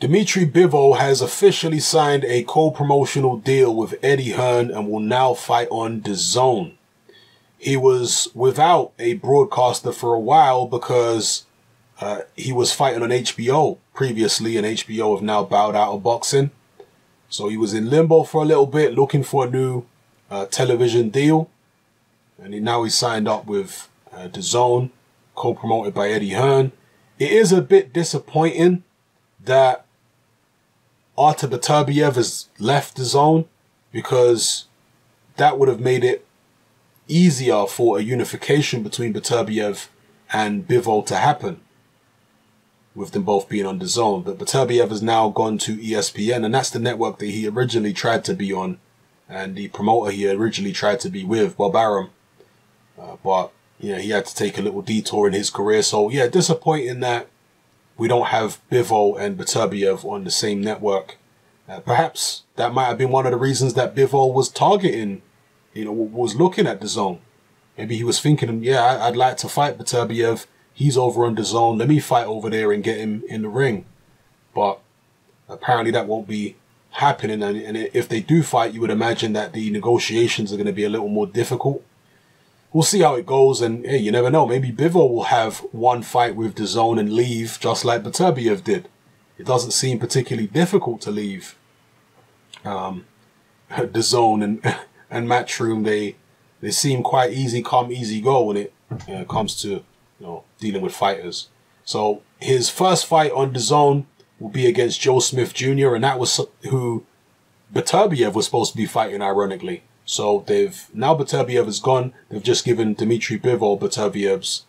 Dmitry Bivol has officially signed a co-promotional deal with Eddie Hearn and will now fight on Dazn. He was without a broadcaster for a while because he was fighting on HBO previously, and HBO have now bowed out of boxing. So he was in limbo for a little bit, looking for a new television deal. And now he's signed up with Dazn, co-promoted by Eddie Hearn. It is a bit disappointing that Artur Beterbiev has left Dazn, because that would have made it easier for a unification between Beterbiev and Bivol to happen, with them both being on Dazn. But Beterbiev has now gone to ESPN, and that's the network that he originally tried to be on, and the promoter he originally tried to be with, Bob Arum. But yeah, he had to take a little detour in his career. So yeah, disappointing that we don't have Bivol and Beterbiev on the same network. Perhaps that might have been one of the reasons that Bivol was targeting, was looking at Dazn. Maybe he was thinking, yeah, I'd like to fight Beterbiev. He's over on Dazn. Let me fight over there and get him in the ring. But apparently that won't be happening. And if they do fight, you would imagine that the negotiations are going to be a little more difficult. We'll see how it goes, and hey, you never know. Maybe Bivol will have one fight with Dazn and leave, just like Beterbiev did. It doesn't seem particularly difficult to leave Dazn and Matchroom. They seem quite easy come, easy go when it comes to dealing with fighters. So his first fight on Dazn will be against Joe Smith Jr., and that was who Beterbiev was supposed to be fighting, ironically. So now Beterbiev is gone. They've just given Dmitry Bivol Beterbiev's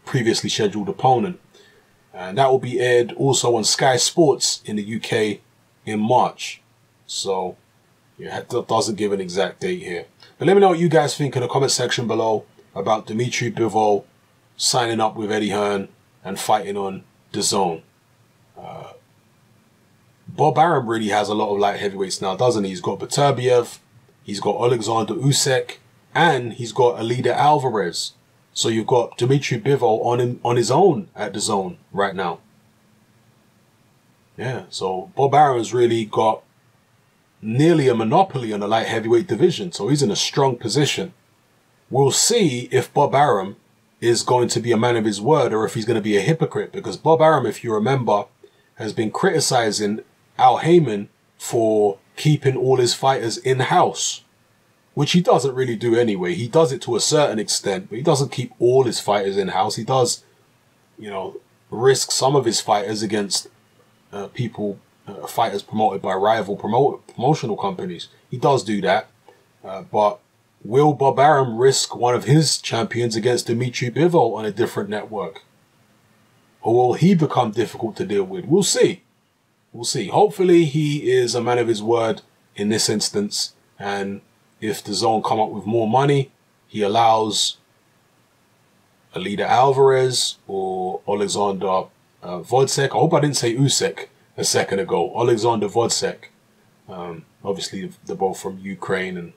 previously scheduled opponent. And that will be aired also on Sky Sports in the UK in March. So yeah, it doesn't give an exact date here. But let me know what you guys think in the comment section below about Dmitry Bivol signing up with Eddie Hearn and fighting on Dazn. Bob Arum really has a lot of light heavyweights now, doesn't he? He's got Beterbiev, he's got Alexander Usyk, and he's got Alida Alvarez. So you've got Dmitry Bivol on his own at Dazn right now. Yeah, so Bob Arum's really got nearly a monopoly on the light heavyweight division, so he's in a strong position. We'll see if Bob Arum is going to be a man of his word or if he's going to be a hypocrite, because Bob Arum, if you remember, has been criticizing Al Heyman for keeping all his fighters in-house, which he doesn't really do anyway. He does it to a certain extent, but he doesn't keep all his fighters in-house. He does, risk some of his fighters against fighters promoted by rival promotional companies. He does do that, but will Bob Arum risk one of his champions against Dmitry Bivol on a different network? Or will he become difficult to deal with? We'll see. We'll see. Hopefully he is a man of his word in this instance. And if Dazn come up with more money, he allows Alida Alvarez or Alexander Vodcek. I hope I didn't say Usyk a second ago. Alexander Vodcek. Obviously, they're both from Ukraine and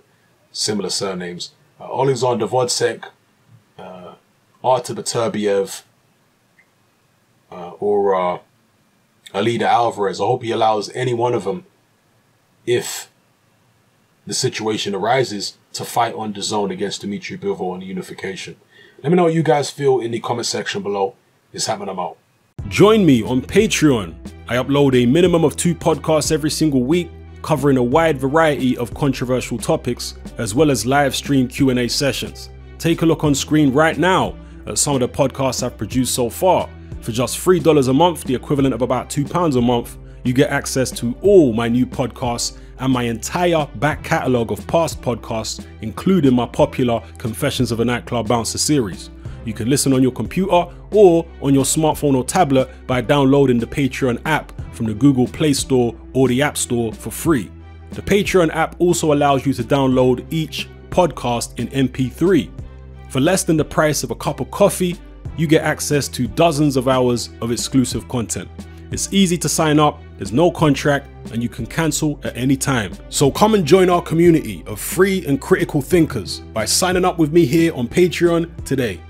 similar surnames. Alexander Vodcek, Artur Beterbiev, or Alida Alvarez. I hope he allows any one of them, if the situation arises, to fight on Dazn against Dmitry Bivol in the unification. Let me know what you guys feel in the comment section below. It's happening. I'm out. Join me on Patreon. I upload a minimum of 2 podcasts every single week, covering a wide variety of controversial topics, as well as live stream Q&A sessions. Take a look on screen right now at some of the podcasts I've produced so far. For just $3 a month, the equivalent of about £2 a month, you get access to all my new podcasts and my entire back catalogue of past podcasts, including my popular Confessions of a Nightclub Bouncer series. You can listen on your computer or on your smartphone or tablet by downloading the Patreon app from the Google Play Store or the App Store for free. The Patreon app also allows you to download each podcast in MP3. For less than the price of a cup of coffee, you get access to dozens of hours of exclusive content. It's easy to sign up, there's no contract, and you can cancel at any time. So come and join our community of free and critical thinkers by signing up with me here on Patreon today.